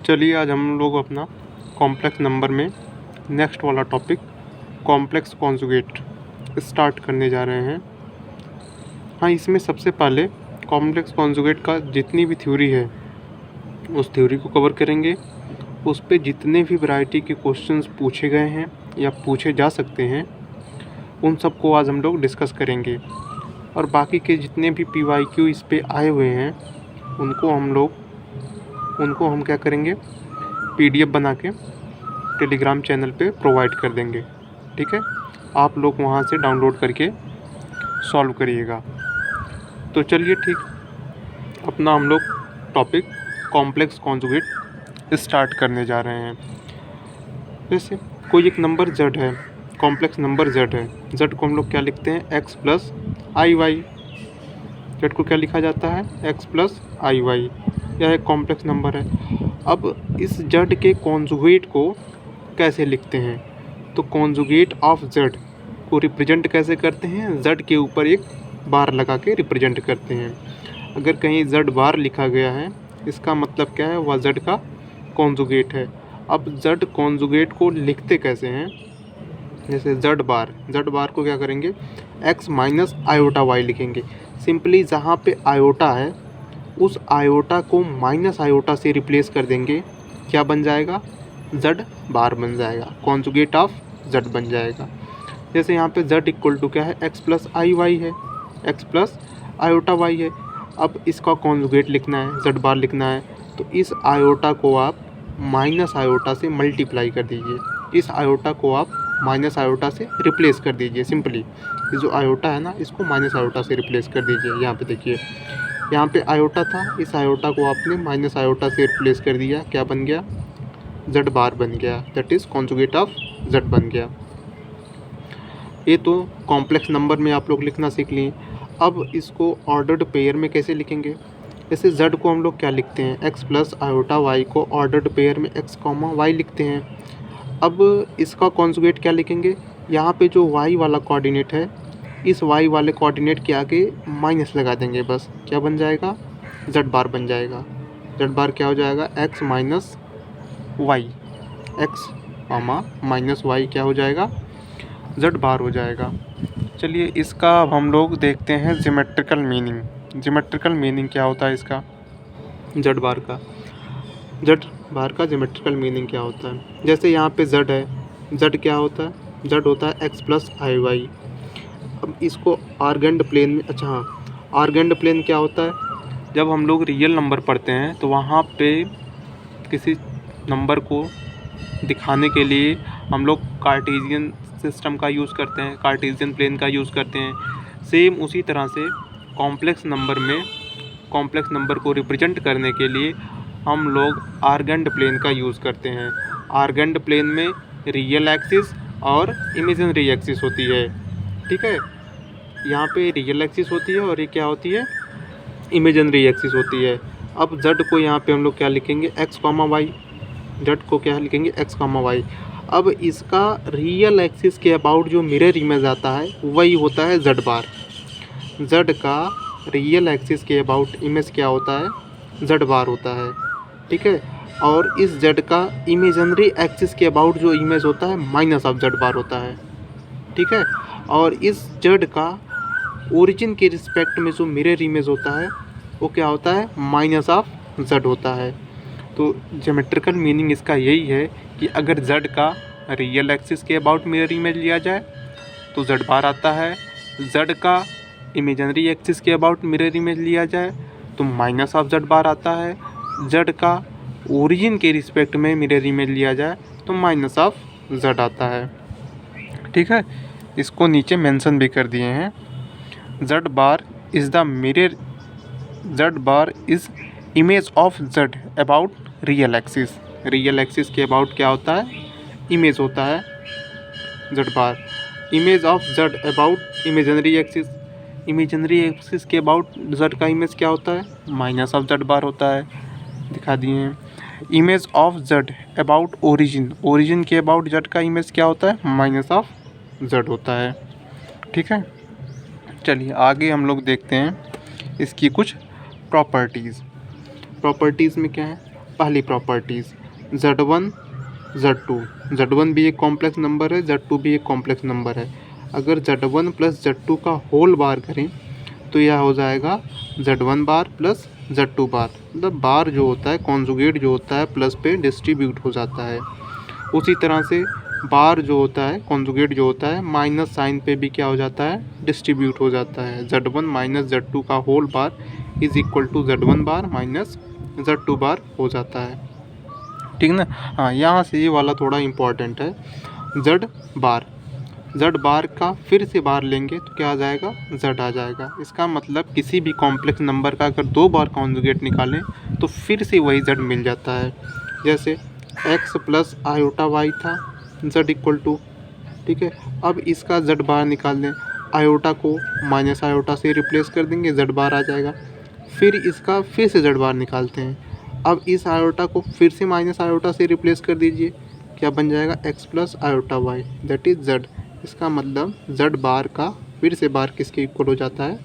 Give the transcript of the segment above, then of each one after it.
चलिए आज हम लोग अपना कॉम्प्लेक्स नंबर में नेक्स्ट वाला टॉपिक कॉम्प्लेक्स कॉन्जुगेट स्टार्ट करने जा रहे हैं। हाँ, इसमें सबसे पहले कॉम्प्लेक्स कॉन्जुगेट का जितनी भी थ्योरी है उस थ्योरी को कवर करेंगे। उस पे जितने भी वैरायटी के क्वेश्चंस पूछे गए हैं या पूछे जा सकते हैं उन सब को आज हम लोग डिस्कस करेंगे। और बाकी के जितने भी PYQ इस पे आए हुए हैं उनको हम क्या करेंगे, PDF बना के टेलीग्राम चैनल पे प्रोवाइड कर देंगे। ठीक है, आप लोग वहाँ से डाउनलोड करके सॉल्व करिएगा। तो चलिए ठीक, अपना हम लोग टॉपिक कॉम्प्लेक्स कॉन्जुगेट स्टार्ट करने जा रहे हैं। जैसे कोई एक नंबर z है, कॉम्प्लेक्स नंबर z है। z को हम लोग क्या लिखते हैं, x प्लस आई वाई। z को क्या लिखा जाता है, x प्लस आई वाई। यह एक कॉम्प्लेक्स नंबर है। अब इस z के कॉन्जुगेट को कैसे लिखते हैं, तो कॉन्जुगेट ऑफ z को रिप्रेजेंट कैसे करते हैं, z के ऊपर एक बार लगा के रिप्रेजेंट करते हैं। अगर कहीं z बार लिखा गया है इसका मतलब क्या है, वह z का कॉन्जुगेट है। अब z कॉन्जुगेट को लिखते कैसे हैं, जैसे z बार को क्या करेंगे, x माइनस आयोटा y लिखेंगे। सिंपली जहाँ पे आयोटा है उस आयोटा को माइनस आयोटा से रिप्लेस कर देंगे, क्या बन जाएगा, z बार बन जाएगा, कॉन्जुगेट ऑफ z बन जाएगा। जैसे यहाँ पे z इक्वल टू क्या है, x प्लस आई वाई है, x प्लस आयोटा y है। अब इसका कॉन्जुगेट लिखना है, z बार लिखना है, तो इस आयोटा को आप माइनस आयोटा से मल्टीप्लाई कर दीजिए, इस आयोटा को आप माइनस आयोटा से रिप्लेस कर दीजिए। सिंपली ये जो आयोटा है ना, इसको माइनस आयोटा से रिप्लेस कर दीजिए। यहाँ पे देखिए, यहाँ पे आयोटा था, इस आयोटा को आपने माइनस आयोटा से रिप्लेस कर दिया, क्या बन गया, z बार बन गया, that is conjugate of z बन गया। ये तो कॉम्प्लेक्स नंबर में आप लोग लिखना सीख लिए। अब इसको ऑर्डर्ड पेयर में कैसे लिखेंगे, जैसे z को हम लोग क्या लिखते हैं, x प्लस आयोटा y को ऑर्डर्ड पेयर में x कॉमा y लिखते हैं। अब इसका कॉन्जुगेट क्या लिखेंगे, यहाँ पे जो y वाला कोऑर्डिनेट है इस y वाले कोऑर्डिनेट के आगे माइनस लगा देंगे, बस क्या बन जाएगा, z बार बन जाएगा। z बार क्या हो जाएगा, x minus Y, x comma minus Y क्या हो जाएगा, z बार हो जाएगा। चलिए इसका अब हम लोग देखते हैं ज्योमेट्रिकल मीनिंग। ज्योमेट्रिकल मीनिंग क्या होता है इसका, z बार का ज्योमेट्रिकल मीनिंग क्या होता है। जैसे यहाँ पे z है, z क्या होता है, z होता है x प्लस आई वाई। अब इसको आर्गेंड प्लेन में, अच्छा हाँ, आर्गेंड प्लेन क्या होता है, जब हम लोग रियल नंबर पढ़ते हैं तो वहाँ पे किसी नंबर को दिखाने के लिए हम लोग कार्टेशियन सिस्टम का यूज़ करते हैं, कार्टेशियन प्लेन का यूज़ करते हैं। सेम उसी तरह से कॉम्प्लेक्स नंबर को रिप्रेजेंट करने के लिए हम लोग आर्गेंड प्लेन का यूज़ करते हैं। आर्गेंड प्लेन में रियल एक्सिस और इमेजिनरी एक्सिस होती है। ठीक है, यहाँ पे रियल एक्सिस होती है और ये क्या होती है, इमेजिनरी एक्सिस होती है। अब z को यहाँ पे हम लोग क्या लिखेंगे, x कॉमा वाई, z को क्या लिखेंगे, x कॉमा वाई। अब इसका रियल एक्सिस के अबाउट जो मिरर इमेज आता है वही होता है z बार। z का रियल एक्सिस के अबाउट इमेज क्या होता है, z बार होता है। ठीक है, और इस z का इमेजिनरी एक्सिस के अबाउट जो इमेज होता है माइनस ऑफ z बार होता है। ठीक है, और इस z का ओरिजिन के रिस्पेक्ट में जो मिरर इमेज होता है वो क्या होता है, माइनस ऑफ z होता है। तो ज्योमेट्रिकल मीनिंग इसका यही है कि अगर z का रियल एक्सिस के अबाउट मिरर इमेज लिया जाए तो z बार आता है, z का इमेजिनरी एक्सिस के अबाउट मिरर इमेज लिया जाए तो माइनस ऑफ z बार आता है, z का ओरिजिन के रिस्पेक्ट में मिरर इमेज लिया जाए तो माइनस ऑफ z आता है। ठीक है, इसको नीचे मेंशन भी कर दिए हैं। z bar is the mirror, z bar is image of z about real axis. Real axis के अबाउट क्या होता है, इमेज होता है z bar. Image of z about imaginary axis, imaginary axis के अबाउट z का इमेज क्या होता है, माइनस ऑफ z बार होता है, दिखा दिए हैं। Image of z about origin, origin के अबाउट z का इमेज क्या होता है, माइनस ऑफ z होता है। ठीक है, चलिए आगे हम लोग देखते हैं इसकी कुछ प्रॉपर्टीज़। प्रॉपर्टीज़ में क्या है, पहली प्रॉपर्टीज़ Z1 Z2, Z1 भी एक कॉम्प्लेक्स नंबर है, Z2 भी एक कॉम्प्लेक्स नंबर है। अगर Z1 प्लस Z2 का होल बार करें तो यह हो जाएगा Z1 बार प्लस Z2 बार। मतलब बार जो होता है कॉन्जुगेट जो होता है प्लस पे डिस्ट्रीब्यूट हो जाता है। उसी तरह से बार जो होता है कॉन्जुगेट जो होता है माइनस साइन पे भी क्या हो जाता है डिस्ट्रीब्यूट हो जाता है। Z1 माइनस Z2 का whole bar is equal to Z1 bar minus Z2 bar हो जाता है। ठीक ना। हाँ, यहाँ से ये वाला थोड़ा इम्पोर्टेंट है। Z बार का फिर से बार लेंगे तो क्या आ जाएगा Z आ जाएगा। इसका मतलब किसी भी कॉम्प्लेक्स नंबर का अगर 2 बार कॉन्जुगेट निकालें तो फिर से वही Z मिल जाता है। जैसे x प्लस आयोटा वाई था Z इक्वल टू, ठीक है। अब इसका Z बार निकाल दें, आयोटा को माइनस आयोटा से रिप्लेस कर देंगे, Z बार आ जाएगा। फिर इसका फिर से Z बार निकालते हैं, अब इस आयोटा को फिर से माइनस आयोटा से रिप्लेस कर दीजिए, क्या बन जाएगा x plus iota Y that is Z। इसका मतलब Z बार का फिर से बार किसके इक्वल हो जाता है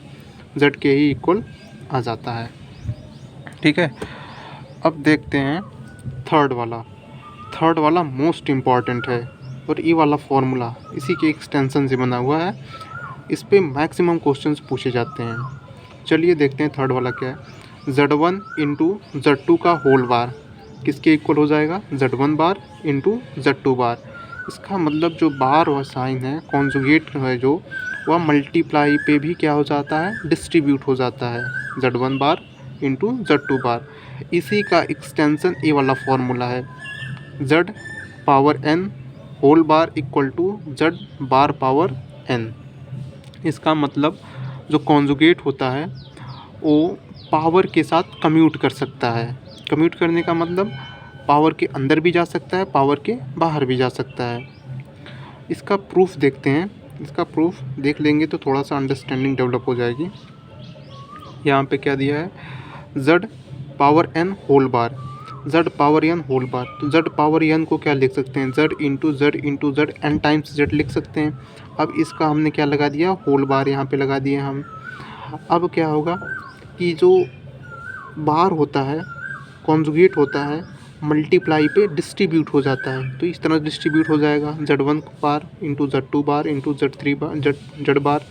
Z के ही इक्वल आ जाता है। ठीक है। अब देखते हैं थर्ड वाला मोस्ट इम्पॉर्टेंट है और ये वाला फॉर्मूला इसी के एक्सटेंशन से बना हुआ है। इस पे मैक्सिमम क्वेश्चंस पूछे जाते हैं। चलिए देखते हैं थर्ड वाला क्या है। Z1 इंटू Z2 का होल बार किसके इक्वल हो जाएगा Z1 बार इंटू Z2 बार। इसका मतलब जो बार और साइन है कॉन्जुगेट है जो वह मल्टीप्लाई पे भी क्या हो जाता है डिस्ट्रीब्यूट हो जाता है Z1 बार इंटू Z2 बार। इसी का एक्सटेंशन ये वाला फॉर्मूला है Z power n whole bar equal to Z bar power n। इसका मतलब जो कॉन्जुगेट होता है वो पावर के साथ कम्यूट कर सकता है। कम्यूट करने का मतलब पावर के अंदर भी जा सकता है, पावर के बाहर भी जा सकता है। इसका प्रूफ देखते हैं। इसका प्रूफ देख लेंगे तो थोड़ा सा अंडरस्टैंडिंग डेवलप हो जाएगी। यहाँ पे क्या दिया है Z power n whole bar, Z power n whole bar. तो Z पावर n को क्या लिख सकते हैं Z into Z n times Z लिख सकते हैं। अब इसका हमने क्या लगा दिया होल बार यहाँ पे लगा दिए हम। अब क्या होगा कि जो बार होता है कॉन्जुगेट होता है मल्टीप्लाई पे डिस्ट्रीब्यूट हो जाता है, तो इस तरह डिस्ट्रीब्यूट हो जाएगा Z1 bar into Z2 bar into Z3 बार Z बार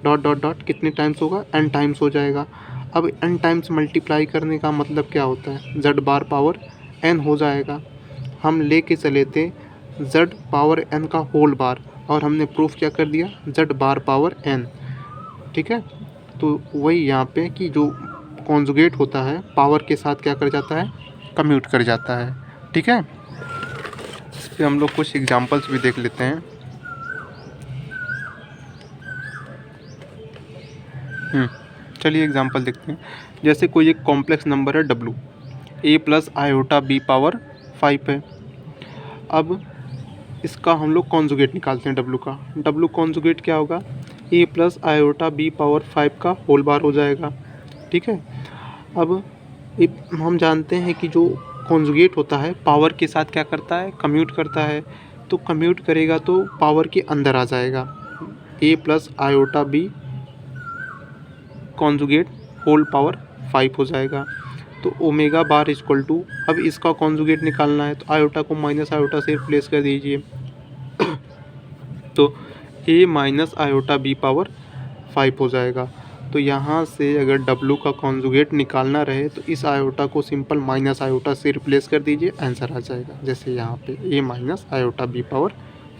डॉट डॉट डॉट कितने टाइम्स होगा n टाइम्स हो जाएगा। अब n टाइम्स मल्टीप्लाई करने का मतलब क्या होता है Z बार पावर n हो जाएगा। हम लेके चले थे Z पावर n का होल बार और हमने प्रूफ क्या कर दिया Z बार पावर n। ठीक है। तो वही यहाँ पे कि जो कॉन्जुगेट होता है पावर के साथ क्या कर जाता है कम्यूट कर जाता है। ठीक है। इस पर हम लोग कुछ एग्जांपल्स भी देख लेते हैं। चलिए एग्जांपल देखते हैं। जैसे कोई एक कॉम्प्लेक्स नंबर है W, a plus iota b power 5 है। अब इसका हम लोग कॉन्जुगेट निकालते हैं W का। W कॉन्जुगेट क्या होगा a plus iota b power 5 का होल बार हो जाएगा। ठीक है। अब हम जानते हैं कि जो कॉन्जुगेट होता है पावर के साथ क्या करता है कम्यूट करता है, तो कम्यूट करेगा तो पावर के अंदर आ जाएगा a plus iota b conjugate whole power 5 हो जाएगा। तो ओमेगा बार इक्वल टू, अब इसका कॉन्जुगेट निकालना है तो आयोटा को माइनस आयोटा से रिप्लेस कर दीजिए तो a minus iota b power 5 हो जाएगा। तो यहाँ से अगर W का कॉन्जुगेट निकालना रहे तो इस आयोटा को सिंपल माइनस आयोटा से रिप्लेस कर दीजिए, आंसर आ जाएगा। जैसे यहाँ पे a minus iota b power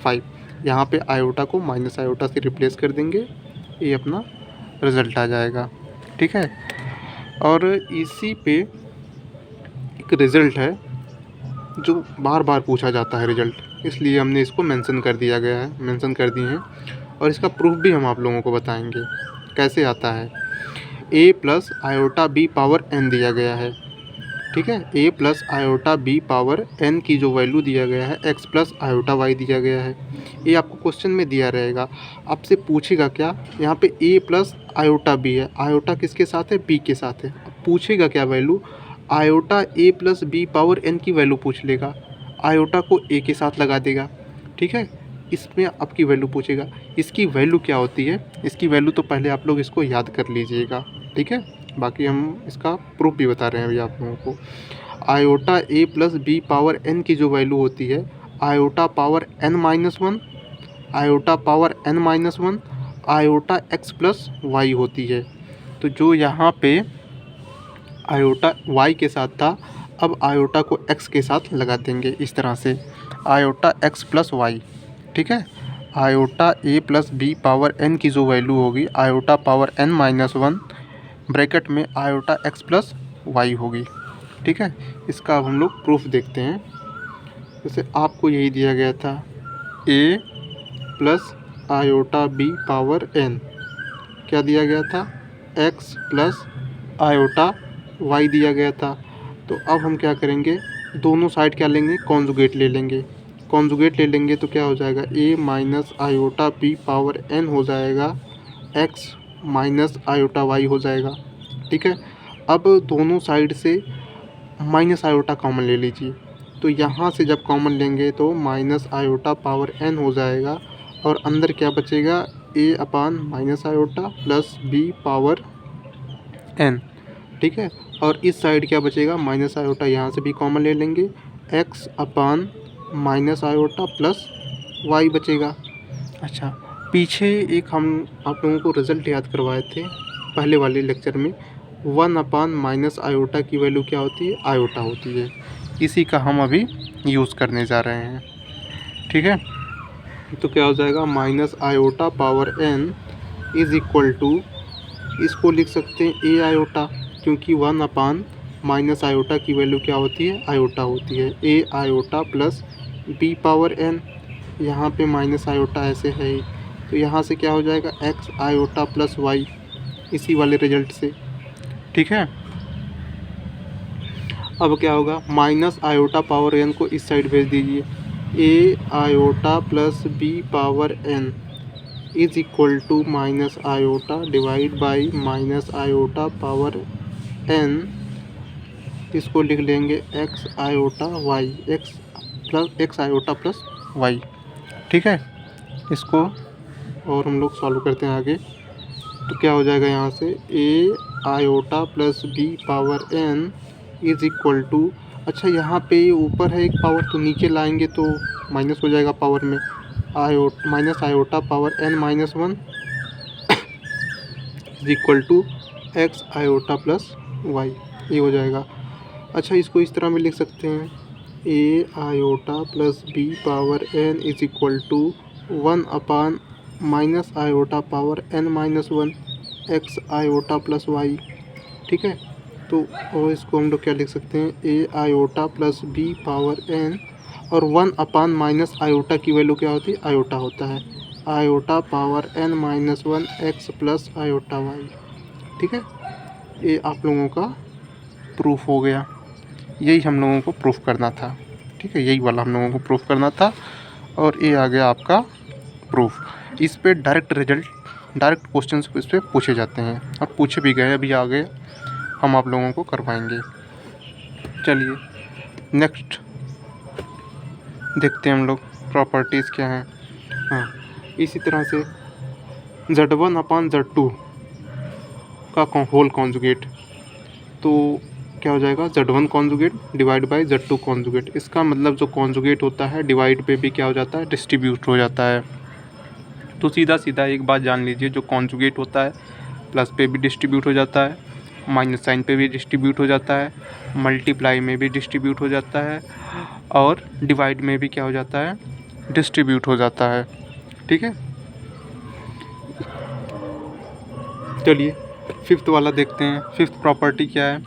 5, यहाँ पे आयोटा को माइनस आयोटा से रिप्लेस कर देंगे, ये अपना रिज़ल्ट आ जाएगा। ठीक है। और इसी पे एक रिज़ल्ट है जो बार बार पूछा जाता है रिज़ल्ट, इसलिए हमने इसको मेंशन कर दिया गया है, मेंशन कर दिए हैं। और इसका प्रूफ भी हम आप लोगों को बताएंगे कैसे आता है। a plus iota b power n दिया गया है। ठीक है। a plus iota b power n की जो वैल्यू दिया गया है x प्लस आयोटा y दिया गया है। ये आपको क्वेश्चन में दिया रहेगा, आपसे पूछेगा क्या यहाँ पे a प्लस आयोटा b है, आयोटा किसके साथ है b के साथ है। पूछेगा क्या value iota a plus b power n की वैल्यू पूछ लेगा, आयोटा को a के साथ लगा देगा। ठीक है। इसमें आपकी वैल्यू पूछेगा, इसकी वैल्यू क्या होती है, इसकी वैल्यू तो पहले आप लोग इसको याद कर लीजिएगा। ठीक है। बाकी हम इसका प्रूफ भी बता रहे हैं अभी आप लोगों को। Iota A plus B power N की जो वैल्यू होती है iota power N minus one, iota power N minus one, iota X plus Y होती है। तो जो यहाँ पे आयोटा वाई के साथ था, अब आयोटा को एक्स के साथ लगा देंगे इस तरह से, आयोटा एक्स प्लस वाई। ठीक है, iota A plus B power N की जो वैल्यू होगी iota power N minus one bracket में आयोटा एक्स प्लस वाई होगी। ठीक है, इसका अब हम लोग प्रूफ देखते हैं। जैसे आपको यही दिया गया था A plus iota B power N, क्या दिया गया था, एक्स प्लस आयोटा वाई दिया गया था। तो अब हम क्या करेंगे, दोनों साइड क्या लेंगे, कॉन्जुगेट ले लेंगे। कॉन्जुगेट ले लेंगे तो क्या हो जाएगा, A minus iota B power N हो जाएगा, एक्स माइनस आयोटा वाई हो जाएगा। ठीक है, अब दोनों साइड से माइनस आयोटा कॉमन ले लीजिए। तो यहाँ से जब कॉमन लेंगे तो माइनस आयोटा पावर एन हो जाएगा और अंदर क्या बचेगा, A upon minus iota plus B power N. ठीक है, और इस साइड क्या बचेगा, माइनस आयोटा यहाँ से भी कॉमन ले लेंगे, X upon minus iota plus Y बचेगा। अच्छा, पीछे एक हम आप लोगों को रिज़ल्ट याद करवाए थे पहले वाले लेक्चर में, वन अपान माइनस आयोटा की वैल्यू क्या होती है, आयोटा होती है। इसी का हम अभी यूज़ करने जा रहे हैं। ठीक है, तो क्या हो जाएगा, minus iota power N is equal to, इसको लिख सकते हैं ए आयोटा, क्योंकि वन अपान माइनस आयोटा की वैल्यू क्या होती है, आयोटा होती है, A iota plus B power N, यहाँ पे माइनस आयोटा ऐसे है ही, तो यहाँ से क्या हो जाएगा, एक्स आयोटा प्लस वाई, इसी वाले रिजल्ट से। ठीक है, अब क्या होगा, माइनस आयोटा पावर एन को इस साइड भेज दीजिए, A iota plus B power N is equal to minus iota divide by minus iota power N, इसको लिख लेंगे X iota Y, X iota plus Y. ठीक है, इसको और हम लोग सॉल्व करते हैं आगे। तो क्या हो जाएगा, यहाँ से A iota plus B power N is equal to, अच्छा यहाँ पे ऊपर है एक पावर तो नीचे लाएंगे तो माइनस हो जाएगा पावर में, minus iota power N minus one is equal to x iota plus y, ये हो जाएगा। अच्छा, इसको इस तरह में लिख सकते हैं, A iota plus B power N is equal to one upon minus iota power N minus one X iota plus Y. ठीक है, तो और इसको हम लोग क्या लिख सकते हैं, A iota plus B power N और वन अपान माइनस आयोटा की वैल्यू क्या होती है, आयोटा होता है, iota power N minus one X plus iota Y. ठीक है, ये आप लोगों का प्रूफ हो गया, यही हम लोगों को प्रूफ करना था। ठीक है, यही वाला हम लोगों को प्रूफ करना था और ये आ गया आपका प्रूफ। इस पे डायरेक्ट रिजल्ट, डायरेक्ट क्वेश्चंस इस पे पूछे जाते हैं और पूछे भी गए, अभी आगे हम आप लोगों को करवाएंगे। चलिए नेक्स्ट देखते हैं हम लोग, प्रॉपर्टीज़ क्या हैं। हाँ, इसी तरह से Z1 अपान Z2 का होल कॉन्जुगेट, तो क्या हो जाएगा, Z1 conjugate divide by Z2 conjugate. इसका मतलब जो कॉन्जुगेट होता है डिवाइड पे भी क्या हो जाता है, डिस्ट्रीब्यूट हो जाता है। तो सीधा सीधा एक बात जान लीजिए, जो कॉन्जुगेट होता है प्लस पे भी डिस्ट्रीब्यूट हो जाता है, माइनस साइन पे भी डिस्ट्रीब्यूट हो जाता है, मल्टीप्लाई में भी डिस्ट्रीब्यूट हो जाता है और डिवाइड में भी क्या हो जाता है, डिस्ट्रीब्यूट हो जाता है। ठीक है, चलिए फिफ्थ वाला देखते हैं। फिफ्थ प्रॉपर्टी क्या है,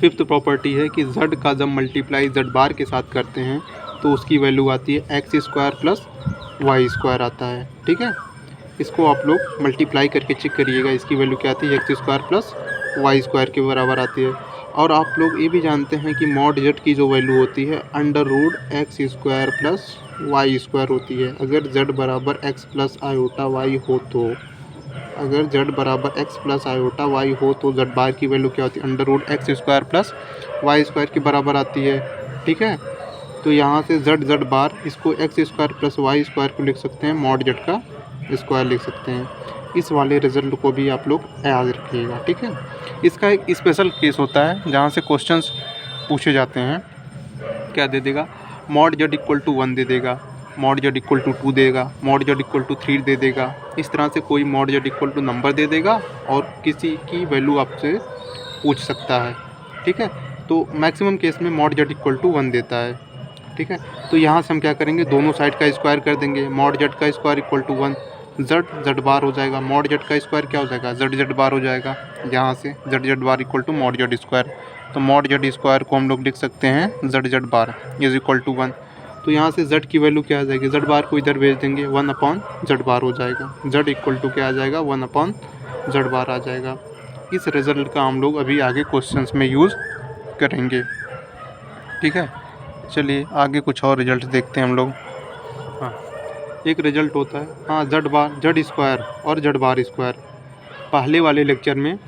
फिफ्थ प्रॉपर्टी है कि z का जब मल्टीप्लाई z बार के साथ करते हैं तो उसकी वैल्यू आती है x square plus y square आता है। ठीक है, इसको आप लोग मल्टीप्लाई करके चेक करिएगा, इसकी वैल्यू क्या आती है, x square plus y square के बराबर आती है। और आप लोग ये भी जानते हैं कि मॉड जेड की जो वैल्यू होती है under root x square plus y square होती है। अगर जेड बराबर एक्स प्लस आयोटा वाई हो तो, अगर जेड बराबर एक्स प्लस आयोटा वाई हो तो जेड बार की वैल्यू क्या होती है, under root x square plus y square के बराबर आती है। ठीक है, तो यहाँ से जेड बार, इसको x square plus y square को लिख सकते हैं, मॉड जेड का स्क्वायर लिख सकते हैं। इस वाले रिजल्ट को भी आप लोग याद रखिएगा। ठीक है, इसका एक स्पेशल केस होता है जहाँ से क्वेश्चंस पूछे जाते हैं, क्या दे देगा, मॉड जेड इक्वल टू 1 दे देगा, मॉड जेड इक्वल टू 2 देगा, मॉड जेड इक्वल टू 3 दे देगा। इस तरह से कोई mod Z equal to number दे देगा और किसी की वैल्यू आपसे पूछ सकता है। ठीक है, तो मैक्सिमम केस में मॉड जेड इक्वल टू 1 देता है। ठीक है, तो यहाँ से हम क्या करेंगे, दोनों साइड का स्क्वायर कर देंगे। मॉड जेड का स्क्वायर इक्वल टू 1, जेड बार हो जाएगा। मॉड जेड का स्क्वायर क्या हो जाएगा, जेड बार हो जाएगा। यहाँ से z bar equal to mod Z square, तो मॉड जेड स्क्वायर को हम लोग लिख सकते हैं z bar is equal to 1। तो यहाँ से जेड की वैल्यू क्या आ जाएगी, जेड बार को इधर भेज देंगे, 1 अपॉन जेड बार हो जाएगा। जेड इक्वल टू क्या आ जाएगा, 1 अपॉन जेड बार आ जाएगा। इस रिजल्ट का हम लोग अभी आगे क्वेश्चंस में यूज़ करेंगे। ठीक है, चलिए आगे कुछ और रिजल्ट देखते हैं हम लोग। हाँ, एक रिजल्ट होता है, हाँ, जेड स्क्वायर और जेड बार स्क्वायर। पहले वाले लेक्चर में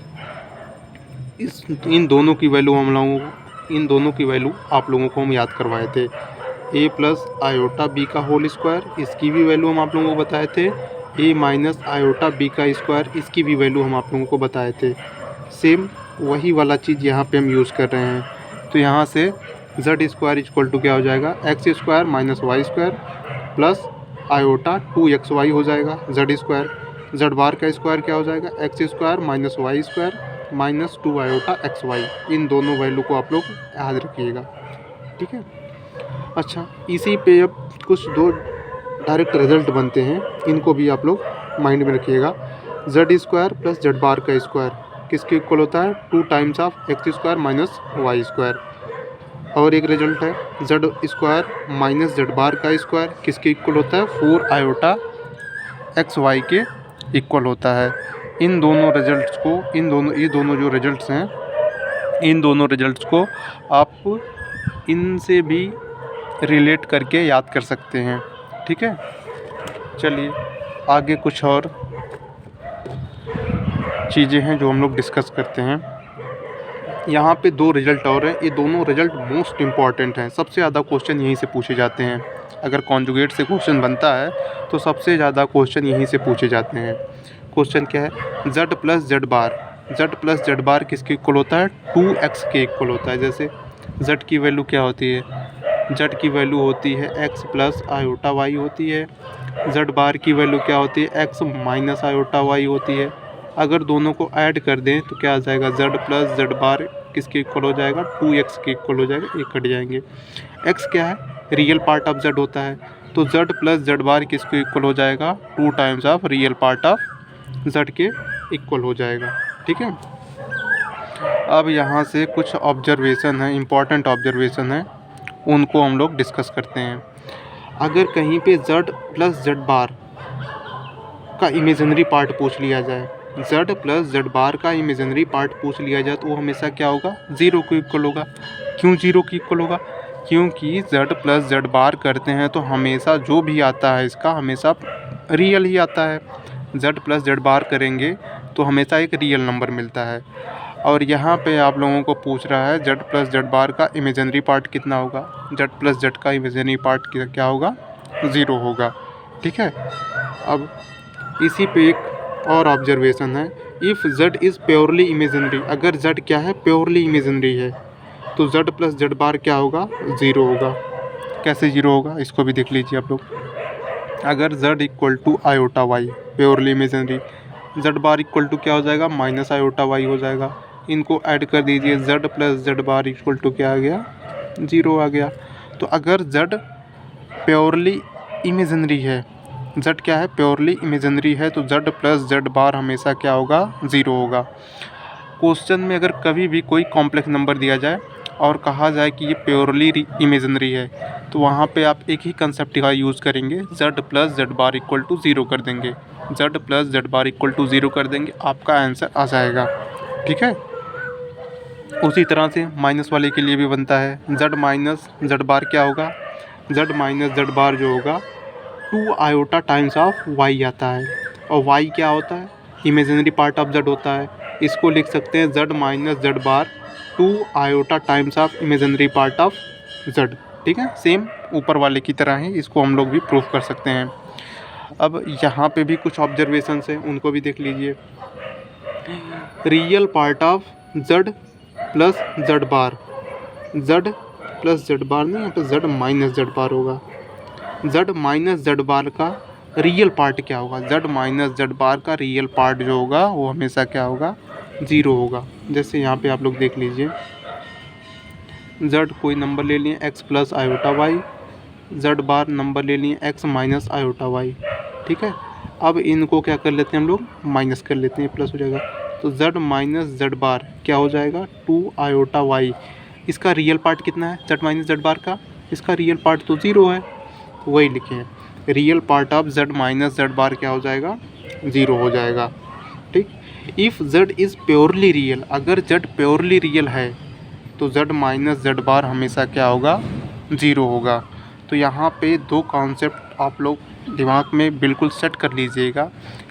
इन दोनों की वैल्यू आप लोगों को हम याद करवाए थे। ए प्लस आयोटा बी का होल स्क्वायर, इसकी भी वैल्यू हम आप लोगों को बताए थे। ए माइनस आयोटा बी का स्क्वायर, इसकी भी वैल्यू हम आप लोगों को बताए थे। सेम वही वाला चीज़ यहाँ पे हम यूज़ कर रहे हैं। तो यहाँ से जेड स्क्वायर इक्वल टू क्या हो जाएगा, x square minus y square plus iota 2xy हो जाएगा जेड स्क्वायर। जेड बार का स्क्वायर क्या हो जाएगा, x square minus y square minus 2 iota XY। इन दोनों वैल्यू को आप लोग याद रखिएगा। ठीक है, अच्छा, इसी पे अब कुछ दो डायरेक्ट रिजल्ट बनते हैं, इनको भी आप लोग माइंड में रखिएगा। Z square plus z bar का स्क्वायर किसके इक्वल होता है, 2 times of x square minus y square. और एक रिजल्ट है z square minus z bar का स्क्वायर किसके इक्वल होता है, 4 आयोटा XY के इक्वल होता है। इन दोनों रिजल्ट्स को, ये दोनों जो रिजल्ट्स हैं, इन दोनों रिजल्ट्स को आप इनसे भी रिलेट करके याद कर सकते हैं। ठीक है, चलिए आगे कुछ और चीज़ें हैं जो हम लोग डिस्कस करते हैं। यहाँ पे 2 रिजल्ट और हैं, ये दोनों रिजल्ट मोस्ट इम्पॉर्टेंट हैं। सबसे ज़्यादा क्वेश्चन यहीं से पूछे जाते हैं। अगर कॉन्जुगेट से क्वेश्चन बनता है तो सबसे ज़्यादा क्वेश्चन यहीं से पूछे जाते हैं। क्वेश्चन क्या है, जेड प्लस जेड बार किसके इक्वल होता है, 2x के इक्वल होता है। जैसे जेड की वैल्यू क्या होती है, जेड की वैल्यू होती है x प्लस आयोटा वाई होती है। जेड बार की वैल्यू क्या होती है, x माइनस आयोटा वाई होती है। अगर दोनों को ऐड कर दें तो क्या आ जाएगा, जेड प्लस जेड बार किसके इक्वल हो जाएगा, 2x के इक्वल हो जाएगा, ये कट जाएंगे। x क्या है, रियल पार्ट ऑफ जेड होता है, तो जेड प्लस जेड बार किसके इक्वल हो जाएगा, 2 times of real part of Z के इक्वल हो जाएगा। ठीक है, अब यहाँ से कुछ ऑब्जर्वेशन है, इम्पॉर्टेंट ऑब्जर्वेशन है, उनको हम लोग डिस्कस करते हैं। अगर कहीं पे जेड प्लस जेड बार का इमेजिनरी पार्ट पूछ लिया जाए, जेड प्लस जेड बार का इमेजिनरी पार्ट पूछ लिया जाए, तो वो हमेशा क्या होगा, 0 को इक्वल होगा। क्यों 0 की इक्वल होगा, क्योंकि जेड प्लस जेड बार करते हैं तो हमेशा जो भी आता है इसका हमेशा रियल ही आता है। जेड प्लस जेड बार करेंगे तो हमेशा एक रियल नंबर मिलता है। और यहाँ पे आप लोगों को पूछ रहा है जेड प्लस जेड बार का इमेजिनरी पार्ट कितना होगा, जेड प्लस जेड का इमेजिनरी पार्ट क्या होगा, 0 होगा। ठीक है, अब इसी पे एक और ऑब्जर्वेशन है, if Z is purely imaginary, अगर जेड क्या है, प्योरली इमेजिनरी है, तो जेड प्लस जेड बार क्या होगा, 0 होगा। कैसे 0 होगा, इसको भी देख लीजिए आप लोग। अगर z equal to iota y purely imaginary, z bar equal to क्या हो जाएगा, माइनस आयोटा वाई हो जाएगा। इनको ऐड कर दीजिए, z plus z bar equal to क्या आ गया, 0 आ गया। तो अगर जेड प्योरली इमेजिनरी है, जेड क्या है, प्योरली इमेजिनरी है, तो जेड प्लस जेड बार हमेशा क्या होगा, 0 होगा। क्वेश्चन में अगर कभी भी कोई कॉम्प्लेक्स नंबर दिया जाए और कहा जाए कि ये प्योरली इमेजिनरी है, तो वहाँ पे आप एक ही कंसेप्ट का यूज़ करेंगे, z plus z bar equal to 0 कर देंगे, z plus z bar equal to 0 कर देंगे, आपका आंसर आ जाएगा। ठीक है, उसी तरह से माइनस वाले के लिए भी बनता है, जेड माइनस जेड बार क्या होगा, जेड माइनस जेड बार जो होगा 2 आयोटा टाइम्स ऑफ वाई आता है, और वाई क्या होता है, इमेजिनरी पार्ट ऑफ जेड होता है। इसको लिख सकते हैं Z minus z bar 2 iota times of imaginary part of Z. ठीक है, सेम ऊपर वाले की तरह ही इसको हम लोग भी प्रूव कर सकते हैं। अब यहाँ पे भी कुछ ऑब्जर्वेशंस हैं, उनको भी देख लीजिए। Real part of Z plus z bar z plus z बार नहीं, यहाँ पे z माइनस z बार होगा। z माइनस z बार का रियल पार्ट क्या होगा? z माइनस z बार का रियल पार्ट जो होगा वो हमेशा क्या होगा? 0 होगा। जैसे यहाँ पे आप लोग देख लीजिए, z कोई नंबर ले लिए x plus iota y, z bar number ले लिए x माइनस आयोटा वाई, ठीक है। अब इनको क्या कर लेते हैं हम लोग? माइनस कर लेते हैं, प्लस हो जाएगा। तो z माइनस z बार क्या हो जाएगा? 2 आयोटा वाई। इसका रियल पार्ट कितना है z माइनस z बार का? इसका रियल पार्ट तो 0 है, वही लिखे हैं। Real part of z minus z बार क्या हो जाएगा? 0 हो जाएगा, ठीक। If z is purely real, अगर z प्योरली रियल है तो z माइनस z बार हमेशा क्या होगा? 0 होगा। तो यहाँ पे दो कॉन्सेप्ट आप लोग दिमाग में बिल्कुल सेट कर लीजिएगा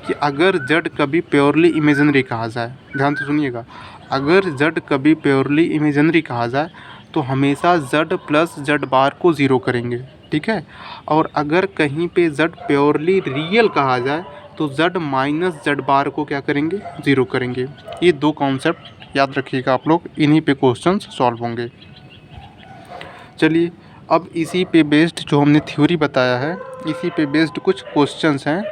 कि अगर z कभी प्योरली इमेजिनरी कहा जाए, ध्यान से सुनिएगा, अगर z कभी प्योरली इमेजिनरी कहा जाए तो हमेशा z प्लस z बार को 0 करेंगे, ठीक है। और अगर कहीं पे z प्योरली रियल कहा जाए तो z माइनस z बार को क्या करेंगे? 0 करेंगे। ये दो कॉन्सेप्ट याद रखिएगा आप लोग, इन्हीं पे क्वेश्चंस सॉल्व होंगे। चलिए अब इसी पे बेस्ड जो हमने थ्योरी बताया है, इसी पे बेस्ड कुछ क्वेश्चंस हैं,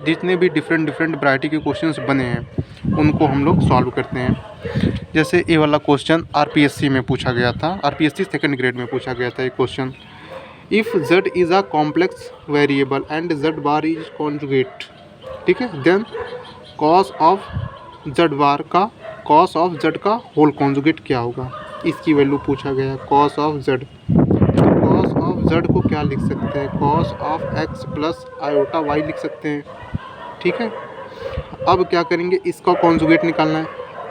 जितने भी डिफरेंट वैरायटी के क्वेश्चंस बने हैं उनको हम लोग सॉल्व करते हैं। जैसे ये वाला क्वेश्चन आरपीएससी में पूछा गया था, आरपीएससी सेकंड ग्रेड में पूछा गया था एक question. If z is a complex variable and z bar is conjugate, ठीक है, देन कॉस ऑफ z बार का कॉस ऑफ z का होल कॉन्जुगेट क्या होगा? इसकी वैल्यू पूछा गया, cos of z। Cos of z को क्या लिख सकते हैं? Cos of x plus iota y लिख सकते हैं, ठीक है। अब क्या करेंगे? इसका कॉन्जुगेट निकालना है,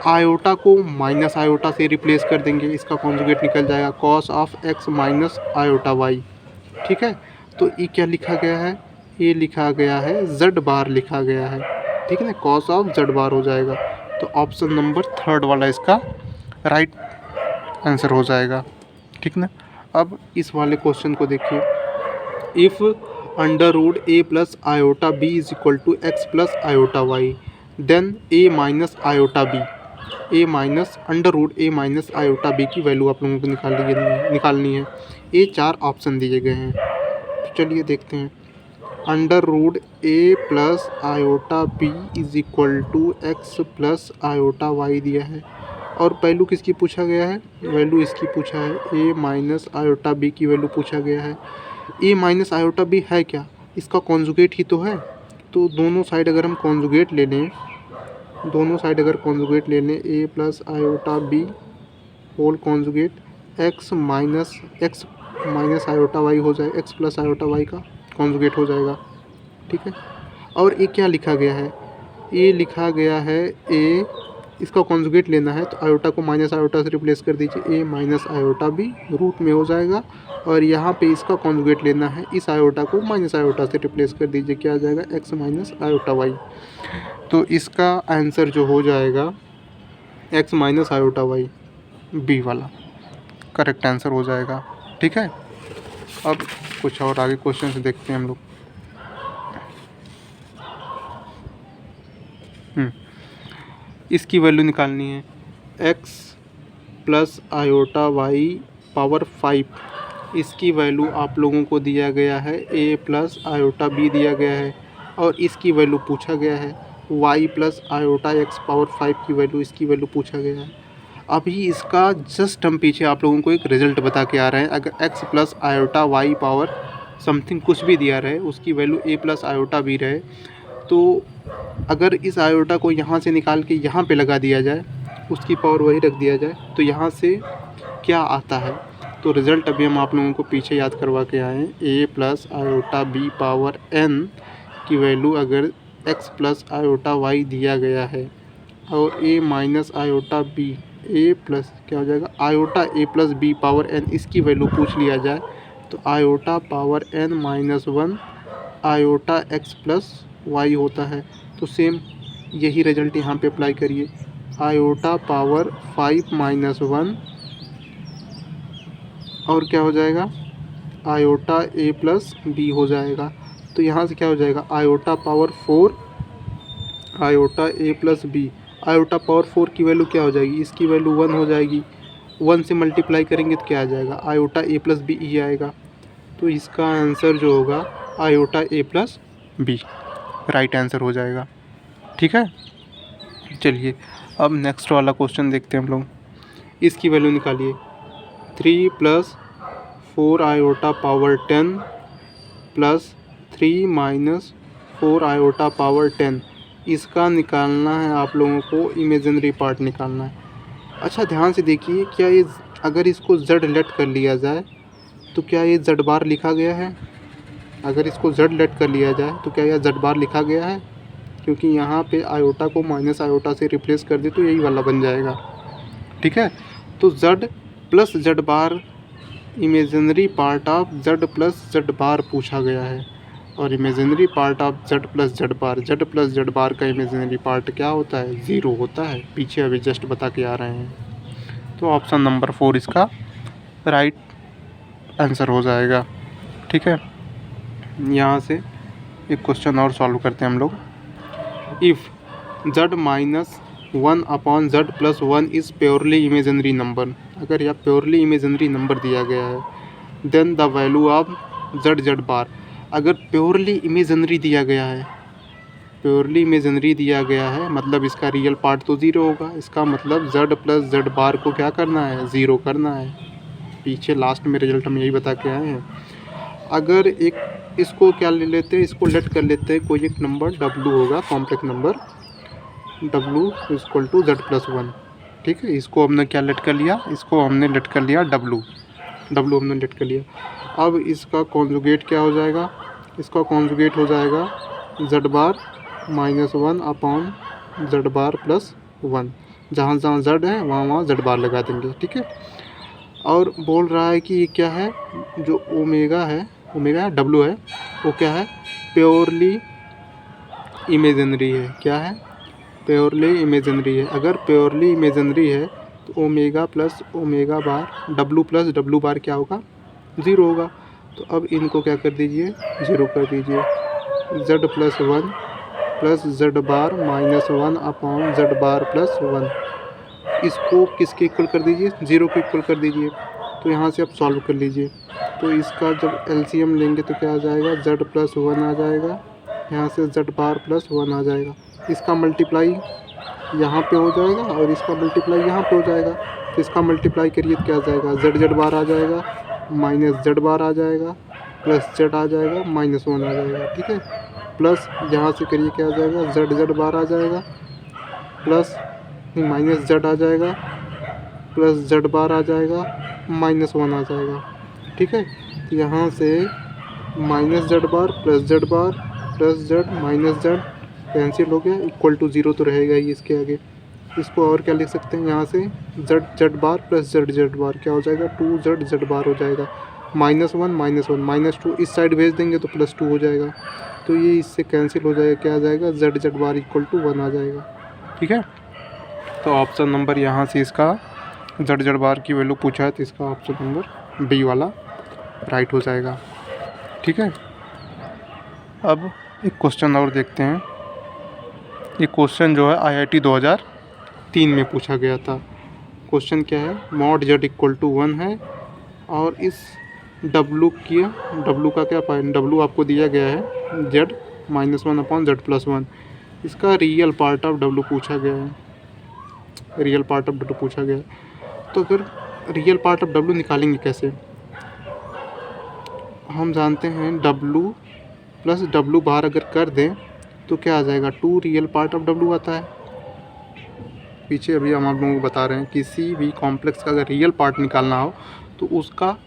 आयोटा को माइनस आयोटा से रिप्लेस कर देंगे, इसका कॉन्जुगेट निकल जाएगा cos of x minus iota y, ठीक है। तो ये क्या लिखा गया है? ये लिखा गया है z बार लिखा गया है, ठीक है ना, कॉस ऑफ z बार हो जाएगा। तो ऑप्शन नंबर 3 वाला इसका राइट आंसर हो जाएगा, ठीक ना। अब इस वाले क्वेश्चन को देखिए, if under root a plus iota b is equal to x plus iota y, then a minus iota b, a minus under root a minus iota b की वैल्यू आप लोगों को निकालनी है। ये 4 ऑप्शन दिए गए हैं, तो चलिए देखते हैं। Under root a plus iota b is equal to x plus iota y दिया है, और वैल्यू किसकी पूछा गया है? वैल्यू इसकी पूछा है, ए माइनस आयोटा बी की वैल्यू पूछा गया है। ए माइनस आयोटा बी है क्या? इसका कॉन्जुगेट ही तो है। तो दोनों साइड अगर हम कॉन्जुगेट ले लें, दोनों साइड अगर कॉन्जुगेट ले लें, A plus iota B whole conjugate X minus iota Y हो जाए, एक्स प्लस आयोटा वाई का कॉन्जुगेट हो जाएगा, ठीक है। और ये क्या लिखा गया है? ये लिखा गया है ए, इसका कॉन्जुगेट लेना है तो आयोटा को माइनस आयोटा से रिप्लेस कर दीजिए, ए माइनस आयोटा बी रूट में हो जाएगा, और यहाँ पे इसका कॉन्जुगेट लेना है, इस आयोटा को माइनस आयोटा से रिप्लेस कर दीजिए, क्या आ जाएगा? X minus iota y. तो इसका आंसर जो हो जाएगा x minus iota y, b वाला करेक्ट आंसर हो जाएगा, ठीक है। अब कुछ और आगे क्वेश्चन देखते हैं हम लोग। इसकी वैल्यू निकालनी है, x plus iota y power 5, इसकी वैल्यू आप लोगों को दिया गया है, a प्लस आयोटा b दिया गया है, और इसकी वैल्यू पूछा गया है y plus iota x power 5 की वैल्यू, इसकी वैल्यू पूछा गया है। अभी इसका जस्ट हम पीछे आप लोगों को एक रिज़ल्ट बता के आ रहे हैं। अगर x plus iota y power something कुछ भी दिया रहे, उसकी value a plus iota b रहे, तो अगर इस आयोटा को यहाँ से निकाल के यहाँ पे लगा दिया जाए, उसकी पावर वही रख दिया जाए, तो यहाँ से क्या आता है? तो रिज़ल्ट अभी हम आप लोगों को पीछे याद करवा के आए हैं। A plus iota B power n की वैल्यू अगर x प्लस आयोटा y दिया गया है, और a minus iota b, a plus क्या हो जाएगा? Iota a plus b power n, इसकी वैल्यू पूछ लिया जाए, तो iota power n minus 1 iota x plus y होता है। तो सेम यही रिजल्ट यहाँ पे अप्लाई करिए, आयोटा पावर 5 माइनस 1, और क्या हो जाएगा? आयोटा a प्लस b हो जाएगा। तो यहाँ से क्या हो जाएगा? Iota power 4 iota a plus b, iota power 4 की वैल्यू क्या हो जाएगी? इसकी वैल्यू 1 हो जाएगी, 1 से मल्टीप्लाई करेंगे तो क्या आ जाएगा, iota A plus B E आएगा। तो इसका आंसर जो होगा iota A plus B right answer हो जाएगा। ठीक है, चलिए अब नेक्स्ट वाला क्वेश्चन देखते हैं हम लोग। इसकी वैल्यू निकालिए, 3 + 4 आयोटा पावर 10 + 3 - 4 आयोटा पावर 10, इसका निकालना है आप लोगों को, इमेजिनरी पार्ट निकालना है। अच्छा ध्यान से देखिए, क्या ये अगर इसको z लेट कर लिया जाए तो क्या ये z बार लिखा गया है? अगर इसको z लेट कर लिया जाए तो क्या यह z बार लिखा गया है? क्योंकि यहाँ पे आयोटा को माइनस आयोटा से रिप्लेस कर दे तो यही वाला बन जाएगा। ठीक है, तो z + z bar imaginary part of z + z बार पूछा गया है, और imaginary part of z + z बार का इमेजिनरी पार्ट क्या होता है, 0 होता है। पीछे अभी जस्ट बता के आ रहे हैं। तो ऑप्शन नंबर 4 इसका राइट आंसर हो जाएगा। ठीक है, यहाँ से एक क्वेश्चन और सॉल्व करते हैं हम लोग। If z - 1 upon z + 1 is purely imaginary number, अगर यह प्योरली इमेजिनरी नंबर दिया गया है, then the value of z bar, अगर प्योरली इमेजिनरी दिया गया है, प्योरली इमेजिनरी दिया गया है मतलब इसका रियल पार्ट तो 0 होगा। इसका मतलब z + z बार को क्या करना है, 0 करना है। पीछे लास्ट में रिजल्ट हम यही बता के आए हैं। अगर एक इसको क्या ले लेते हैं, इसको लेट कर लेते हैं, कोई एक नंबर w होगा, कॉम्प्लेक्स नंबर w = z + 1। ठीक है, इसको हमने क्या लेट कर लिया, इसको हमने लेट कर लिया w हमने लेट कर लिया। अब इसका कॉन्जुगेट क्या हो जाएगा, इसका कॉन्जुगेट हो जाएगा z बार -1 अपॉन z बार + 1। जहाँ जहाँ z है वहाँ वहाँ z बार लगा देंगे। ठीक है, और बोल रहा है कि ये क्या है, जो ओमेगा है w है, वो क्या है, प्योरली इमेजिनरी है। क्या है, प्योरली इमेजिनरी है। अगर प्योरली इमेजिनरी है तो ओमेगा + ओमेगा बार w बार क्या होगा, 0 होगा। तो अब इनको क्या कर दीजिए, 0 कर दीजिए। z + 1 + z बार -1 अपॉन z बार + 1, इसको किसके इक्वल कर दीजिए, 0 के इक्वल कर दीजिए। तो यहाँ से आप सॉल्व कर लीजिए। तो इसका जब एलसीएम लेंगे तो क्या आ जाएगा, z + 1 आ जाएगा, यहाँ से z बार + 1 आ जाएगा। इसका मल्टीप्लाई यहाँ पे हो जाएगा और इसका मल्टीप्लाई यहाँ पे हो जाएगा। तो इसका मल्टीप्लाई करिए तो क्या आ जाएगा, z बार आ जाएगा, -z बार आ जाएगा, प्लस z आ जाएगा, -1 आ जाएगा। ठीक है, प्लस यहाँ से करिए क्या आ जाएगा, z बार आ जाएगा, प्लस -z आ जाएगा, प्लस z बार आ जाएगा, -1 आ जाएगा। ठीक है, तो यहाँ से -z बार + z बार प्लस z -z कैंसिल हो गया, = 0 तो रहेगा ही इसके आगे। इसको और क्या लिख सकते हैं, यहाँ से z बार + z बार क्या हो जाएगा, 2z बार हो जाएगा, -1 -1 -2 इस साइड भेज देंगे तो +2 हो जाएगा। तो ये इससे कैंसिल हो जाएगा, क्या आ जाएगा, z बार = 1 आ जाएगा। ठीक है, तो ऑप्शन नंबर यहाँ से इसका z बार की वैल्यू पूछा है तो इसका ऑप्शन नंबर बी वाला राइट हो जाएगा। ठीक है, अब एक क्वेश्चन और देखते हैं। ये क्वेश्चन जो है IIT 2003 में पूछा गया था। क्वेश्चन क्या है, mod z = 1 है और इस w का क्या पाएंगे, w आपको दिया गया है z -1 अपॉन z + 1। इसका रियल पार्ट ऑफ w पूछा गया है, रियल पार्ट ऑफ w पूछा गया है। तो फिर रियल पार्ट ऑफ w निकालेंगे कैसे, हम जानते हैं w + w बार अगर कर दें तो क्या आ जाएगा, 2 रियल पार्ट ऑफ w आता है। पीछे अभी हम आप लोगों को बता रहे हैं किसी भी कॉम्प्लेक्स का अगर रियल पार्ट निकालना हो तो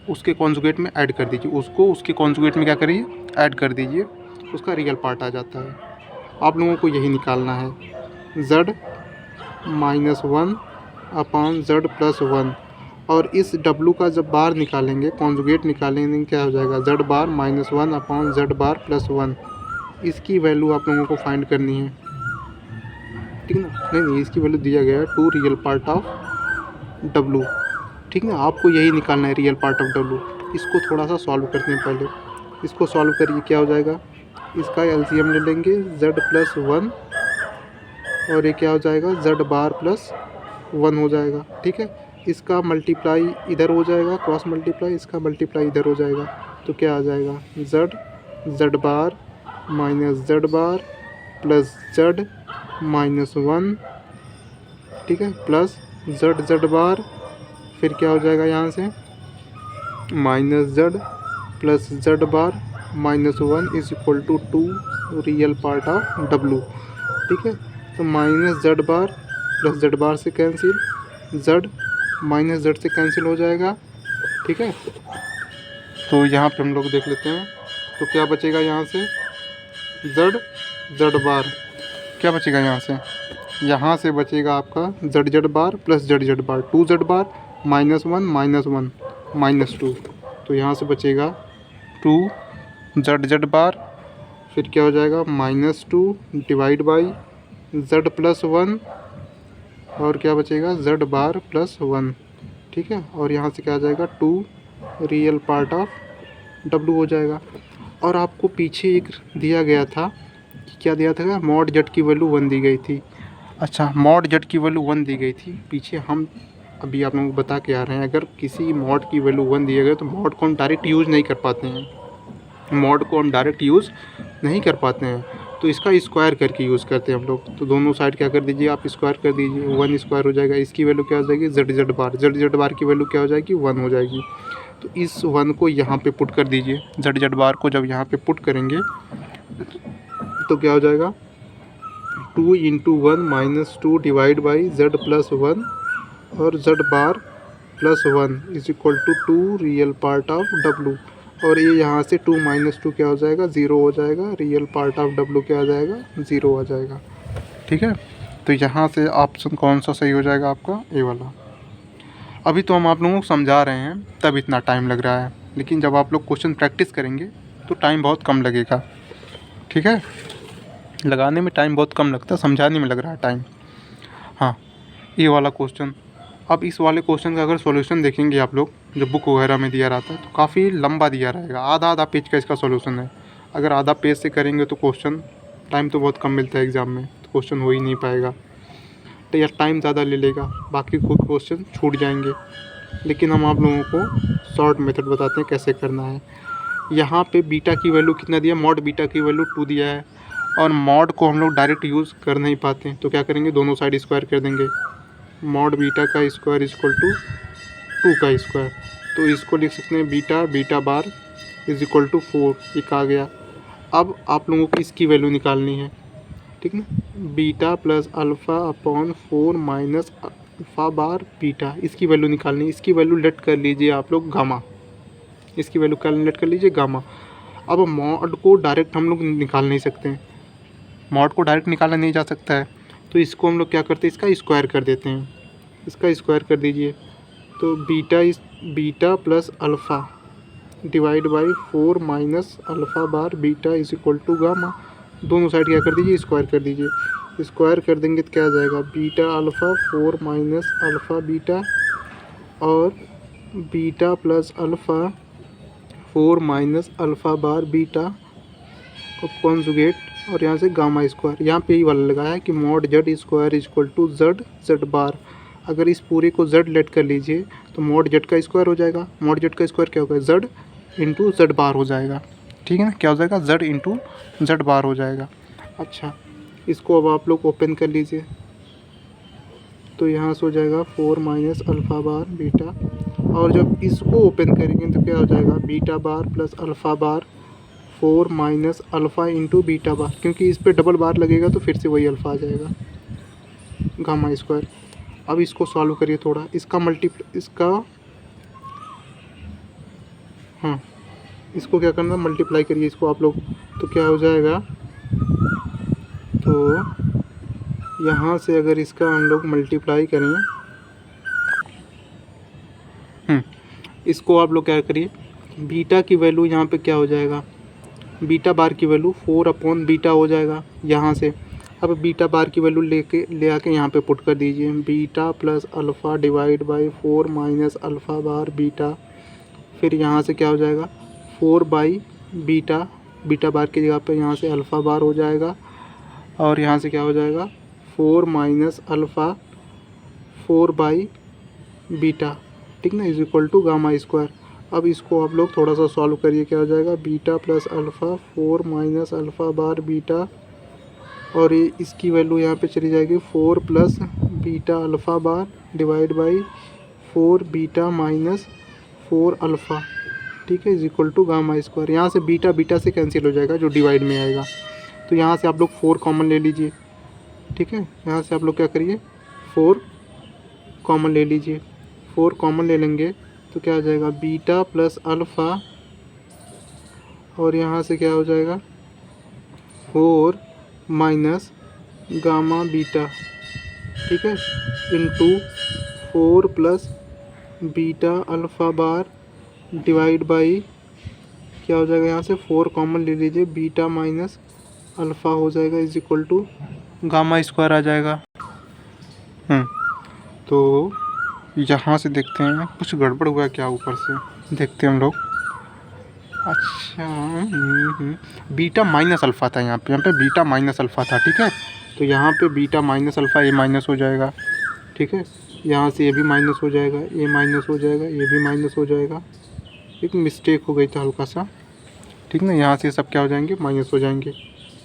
उसके कॉन्जुगेट में ऐड कर दीजिए, उसके कॉन्जुगेट में क्या करिए, ऐड कर दीजिए, उसका रियल पार्ट आ जाता है। आप लोगों को यही निकालना है, z -1 अपॉन z + 1, और इस w का जब बार निकालेंगे, कॉन्जुगेट निकालेंगे, क्या हो जाएगा, z बार -1 अपॉन z बार + 1। इसकी वैल्यू आप लोगों को फाइंड करनी है। ठीक है ना, नहीं इसकी वैल्यू दिया गया है 2 रियल पार्ट ऑफ w। ठीक है, आपको यही निकालना है, रियल पार्ट ऑफ w। इसको थोड़ा सा सॉल्व करते हैं पहले। इसको सॉल्व करिए, क्या हो जाएगा, इसका एलसीएम ले लेंगे, z + 1 और ये क्या हो जाएगा, z बार + 1 हो जाएगा। ठीक है, इसका मल्टीप्लाई इधर हो जाएगा, क्रॉस मल्टीप्लाई, इसका मल्टीप्लाई इधर हो जाएगा, तो क्या आ जाएगा Z Z bar minus z bar plus Z minus 1, ठीक है, प्लस जेड जेड बार, फिर क्या हो जाएगा यहाँ से minus z plus z bar minus 1 is equal to 2 real part of डब्लू, ठीक है। तो minus z bar plus z bar से कैंसिल, जेड माइनस जेड से कैंसिल हो जाएगा, ठीक है। तो यहाँ पे हम लोग देख लेते हैं, तो क्या बचेगा यहाँ से जेड जेड बार, क्या बचेगा यहाँ से बचेगा आपका Z Z bar plus Z Z बार, 2 जेड बार माइनस 1 माइनस 2, तो यहाँ से बचेगा 2 जेड जेड बार, फिर क्या हो जाएगा -2 डिवाइड बाई जेड प्लस 1, और क्या बचेगा जेड बार प्लस 1, ठीक है। और यहाँ से क्या आ जाएगा 2 रियल पार्ट ऑफ डब्लू हो जाएगा। और आपको पीछे एक दिया गया था, क्या दिया था, मॉड जेड की वैल्यू 1 दी गई थी। अच्छा, मॉड जेड की वैल्यू 1 दी गई थी पीछे, हम अभी आप लोगों को बता के आ रहे हैं, अगर किसी मॉड की वैल्यू 1 दिया गया तो मॉड को हम डायरेक्ट यूज़ नहीं कर पाते हैं, मॉड को हम डायरेक्ट यूज़ नहीं कर पाते हैं, तो इसका स्क्वायर करके यूज़ करते हैं हम लोग। तो दोनों साइड क्या कर दीजिए आप, स्क्वायर कर दीजिए, 1 स्क्वायर हो जाएगा, इसकी वैल्यू क्या हो जाएगी जेड जेड बार की वैल्यू क्या हो जाएगी 1 हो जाएगी। तो इस 1 को यहाँ पे पुट कर दीजिए, जेड बार को जब यहाँ पे पुट करेंगे तो क्या हो जाएगा 2 into 1 minus 2 divide by z plus 1 और z bar plus 1 is equal to 2 real part of डब्लू, और ये यहाँ से 2 माइनस 2 क्या हो जाएगा 0 हो जाएगा, रियल पार्ट ऑफ डब्लू क्या आ जाएगा 0 आ जाएगा, ठीक है। तो यहाँ से ऑप्शन कौन सा सही हो जाएगा आपका, ए वाला। अभी तो हम आप लोगों को समझा रहे हैं तब इतना टाइम लग रहा है, लेकिन जब आप लोग क्वेश्चन प्रैक्टिस करेंगे तो टाइम बहुत कम लगेगा, ठीक है। लगाने में टाइम बहुत कम लगता है, समझाने में लग रहा है टाइम। हाँ, ये वाला क्वेश्चन, अब इस वाले क्वेश्चन का अगर सॉल्यूशन देखेंगे आप लोग, जो बुक वगैरह में दिया रहता है तो काफ़ी लंबा दिया रहेगा, आधा पेज का इसका सॉल्यूशन है। अगर आधा पेज से करेंगे तो क्वेश्चन टाइम तो बहुत कम मिलता है एग्ज़ाम में, तो क्वेश्चन हो ही नहीं पाएगा, तो यार टाइम ज़्यादा ले लेगा, बाकी खुद क्वेश्चन छूट जाएंगे। लेकिन हम आप लोगों को शॉर्ट मेथड बताते हैं कैसे करना है। यहाँ पे बीटा की वैल्यू कितना दिया, मॉड बीटा की वैल्यू 2 दिया है, और मॉड को हम लोग डायरेक्ट यूज़ कर नहीं पाते, तो क्या करेंगे दोनों साइड स्क्वायर कर देंगे, मॉड बीटा का स्क्वायर इज इक्वल टू 2 का स्क्वायर, तो इसको लिख सकते हैं beta bar is equal to 4, एक आ गया। अब आप लोगों को इसकी वैल्यू निकालनी है, ठीक ना, beta plus alpha upon 4 minus alpha bar beta, इसकी वैल्यू निकालनी है। इसकी वैल्यू लेट कर लीजिए आप लोग गामा, इसकी वैल्यू कैलकुलेट कर लीजिए गामा। अब मॉड को डायरेक्ट हम लोग निकाल नहीं सकते हैं, मॉड को डायरेक्ट निकाला नहीं जा सकता है, तो इसको हम लोग क्या करते हैं, इसका स्क्वायर कर देते हैं, इसका स्क्वायर कर दीजिए, तो beta plus alpha divide by 4 minus alpha bar beta is equal to gamma, दोनों साइड क्या कर दीजिए स्क्वायर कर दीजिए, स्क्वायर कर देंगे तो क्या आ जाएगा beta alpha 4 minus alpha beta, और beta plus alpha 4 minus alpha bar beta को कॉन्जुगेट, और यहाँ से गामा स्क्वायर, यहाँ पे ही वाला लगाया है कि mod Z square is equal to Z bar. अगर इस पूरे को जेड लेट कर लीजिए तो मॉड जेड का स्क्वायर हो जाएगा, मॉड जेड का स्क्वायर क्या होगा जेड इंटू जेड बार हो जाएगा, ठीक है ना, क्या हो जाएगा जेड इंटू जेड बार हो जाएगा। अच्छा, इसको अब आप लोग ओपन कर लीजिए, तो यहाँ से हो जाएगा 4 माइनस अल्फ़ा बार बीटा, और जब इसको ओपन करेंगे तो क्या हो जाएगा बीटा बार प्लस अल्फ़ा बार 4 माइनस अल्फ़ा इंटू बीटा बार, क्योंकि इस पर डबल बार लगेगा तो फिर से वही अल्फ़ा आ जाएगा गामा स्क्वायर। अब इसको सॉल्व करिए थोड़ा, इसको क्या करना मल्टीप्लाई करिए इसको आप लोग, तो क्या हो जाएगा, तो यहाँ से अगर इसका हम लोग मल्टीप्लाई करें, इसको आप लोग क्या करिए, बीटा की वैल्यू यहाँ पे क्या हो जाएगा, बीटा बार की वैल्यू 4 अपॉन बीटा हो जाएगा यहाँ से। अब बीटा बार की वैल्यू ले आके यहाँ पे पुट कर दीजिए, beta plus alpha divide by 4 minus alpha bar beta, फिर यहाँ से क्या हो जाएगा 4 बाई बीटा बार की जगह पे यहाँ से अल्फ़ा बार हो जाएगा, और यहाँ से क्या हो जाएगा 4 माइनस अल्फ़ा 4 बाई बीटा, ठीक ना, is equal to gamma square. अब इसको आप लोग थोड़ा सा सॉल्व करिए, क्या हो जाएगा, beta plus alpha 4 minus alpha bar beta, और ये इसकी वैल्यू यहाँ पे चली जाएगी 4 plus beta alpha bar divide by 4 beta minus 4 alpha, ठीक है, is equal to gamma square. यहाँ से बीटा बीटा से कैंसिल हो जाएगा जो डिवाइड में आएगा, तो यहाँ से आप लोग 4 कॉमन ले लीजिए, ठीक है। यहाँ से आप लोग क्या करिए, 4 कॉमन ले लीजिए। 4 कॉमन ले लेंगे तो क्या हो जाएगा, बीटा प्लस अल्फ़ा, और यहाँ से क्या हो जाएगा 4 माइनस गामा बीटा, ठीक है, into 4 plus beta alpha bar divide by, क्या हो जाएगा, यहाँ से 4 कॉमन ले लीजिए, बीटा माइनस अल्फ़ा हो जाएगा is equal to gamma square आ जाएगा। तो यहाँ से देखते हैं कुछ गड़बड़ हुआ क्या, ऊपर से देखते हैं हम लोग। अच्छा, बीटा माइनस अल्फ़ा था यहाँ पे बीटा माइनस अल्फ़ा था, ठीक है। तो यहाँ पे बीटा माइनस अल्फ़ा ये माइनस हो जाएगा, ठीक है। यहाँ से ये भी माइनस हो जाएगा, ये माइनस हो जाएगा, ये भी माइनस हो जाएगा। एक मिस्टेक हो गई था हल्का सा, ठीक ना। यहाँ से सब क्या हो जाएंगे, माइनस हो जाएंगे,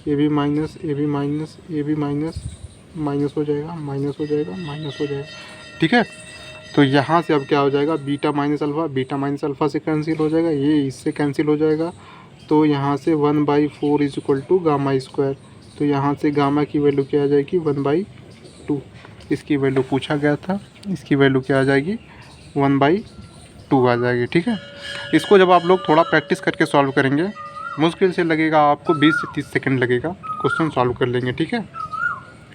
ये भी माइनस, ये भी माइनस, ये भी माइनस, माइनस हो जाएगा, माइनस हो जाएगा, माइनस हो जाएगा, ठीक है। तो यहाँ से अब क्या हो जाएगा, बीटा माइनस अल्फ़ा से कैंसिल हो जाएगा, ये इससे कैंसिल हो जाएगा। तो यहाँ से 1/4 is equal to gamma square. तो यहाँ से गामा की वैल्यू क्या आ जाएगी, 1/2, इसकी वैल्यू पूछा गया था, इसकी वैल्यू क्या आ जाएगी, 1/2 आ जाएगी, ठीक है। इसको जब आप लोग थोड़ा प्रैक्टिस करके सॉल्व करेंगे, मुश्किल से लगेगा आपको 20 से 30 सेकंड लगेगा, क्वेश्चन सॉल्व कर लेंगे, ठीक है।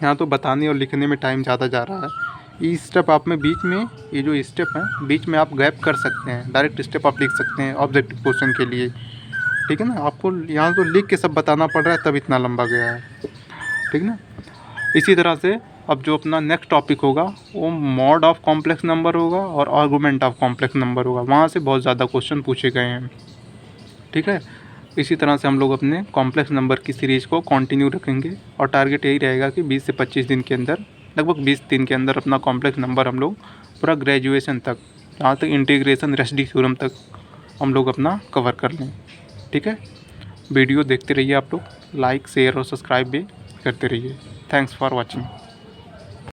यहाँ तो बताने और लिखने में टाइम ज़्यादा जा रहा है। ये स्टेप आप में बीच में, ये जो स्टेप है बीच में आप गैप कर सकते हैं, डायरेक्ट स्टेप आप लिख सकते हैं ऑब्जेक्टिव क्वेश्चन के लिए, ठीक है ना। आपको यहाँ तो लिख के सब बताना पड़ रहा है, तब इतना लंबा गया है, ठीक ना। इसी तरह से अब जो अपना नेक्स्ट टॉपिक होगा वो मॉड ऑफ कॉम्प्लेक्स नंबर होगा और आर्गुमेंट ऑफ कॉम्प्लेक्स नंबर होगा, वहाँ से बहुत ज़्यादा क्वेश्चन पूछे गए हैं, ठीक है। इसी तरह से हम लोग अपने कॉम्प्लेक्स नंबर की सीरीज़ को कंटिन्यू रखेंगे और टारगेट यही रहेगा कि 20 से 25 दिन के अंदर, लगभग 20 दिन के अंदर अपना कॉम्प्लेक्स नंबर हम लोग पूरा ग्रेजुएशन तक, जहाँ तक इंटीग्रेशन रेसिड्यू थ्योरम तक हम लोग अपना कवर कर लें, ठीक है। वीडियो देखते रहिए आप लोग, लाइक शेयर और सब्सक्राइब भी करते रहिए। Thanks for watching.